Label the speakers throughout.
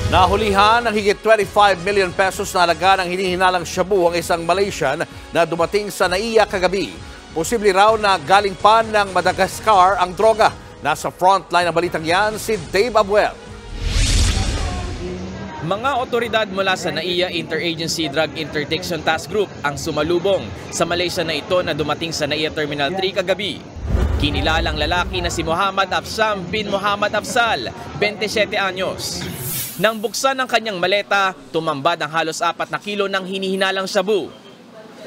Speaker 1: Nahulihan ng higit 25 million pesos na halaga ng hinihinalang shabu ang isang Malaysian na dumating sa NAIA kagabi. Posible raw na galing pa ng Madagascar ang droga. Nasa frontline ng balitang yan si Dave Abuel.
Speaker 2: Mga otoridad mula sa NAIA Interagency Drug Interdiction Task Group ang sumalubong sa Malaysia na ito na dumating sa NAIA Terminal 3 kagabi. Kinilalang lalaki na si Muhammad Afsham bin Muhammad Afzal, 27 anyos. Nang buksan ang kanyang maleta, tumambad ang halos 4 na kilo ng hinihinalang shabu.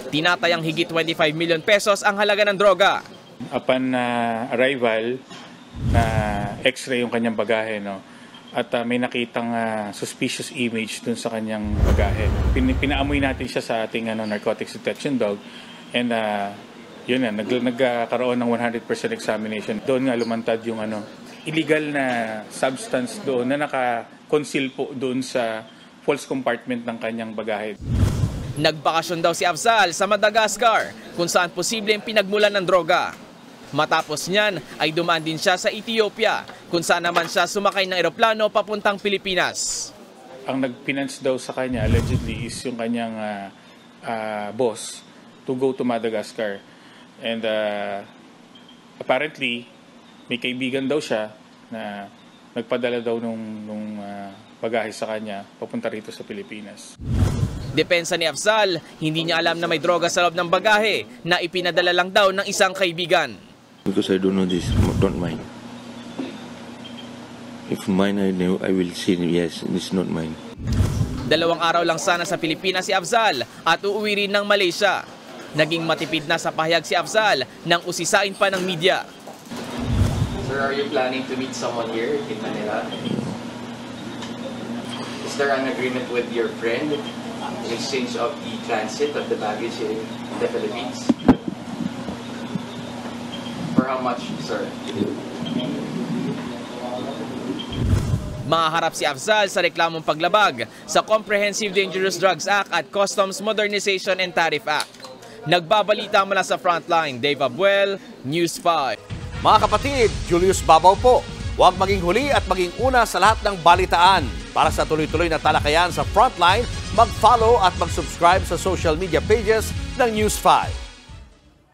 Speaker 2: Tinatayang higit 25 million pesos ang halaga ng droga.
Speaker 3: Upon arrival, na x-ray yung kanyang bagahe, no? At may nakitang suspicious image dun sa kanyang bagahe. Pinaamoy natin siya sa ating narcotics detection dog, and yun na, nagkaroon ng 100% examination. Doon nga lumantad yung illegal na substance doon na naka-conceal po doon sa false compartment ng kanyang bagahe.
Speaker 2: Nagbakasyon daw si Afzal sa Madagascar kung saan posibleng pinagmulan ng droga. Matapos niyan ay dumaan din siya sa Ethiopia kung saan naman siya sumakay ng eroplano papuntang Pilipinas.
Speaker 3: Ang nag-finance daw sa kanya allegedly is yung kanyang boss to go to Madagascar. And apparently, may kaibigan daw siya na nagpadala daw nung bagahe sa kanya papunta rito sa Pilipinas.
Speaker 2: Depensa ni Afzal, hindi niya alam na may droga sa loob ng bagahe na ipinadala lang daw ng isang kaibigan.
Speaker 4: Because I don't know this, don't mind. If mine, I will say yes, it's not mine.
Speaker 2: 2 araw lang sana sa Pilipinas si Afzal at uuwi rin ng Malaysia. Naging matipid na sa pahayag si Afzal nang usisain pa ng media.
Speaker 5: Sir, are you planning to meet someone here in Manila? Is there an agreement with your friend in exchange of the transit of the baggage in the Philippines? For how much, sir?
Speaker 2: Mahaharap si Afzal sa reklamong paglabag sa Comprehensive Dangerous Drugs Act at Customs Modernization and Tariff Act. Nagbabalita mula sa Frontline, Dave Abuel, News 5.
Speaker 1: Mga kapatid, Julius Babaw po. Huwag maging huli at maging una sa lahat ng balitaan. Para sa tuloy-tuloy na talakayan sa Frontline, mag-follow at mag-subscribe sa social media pages ng News 5.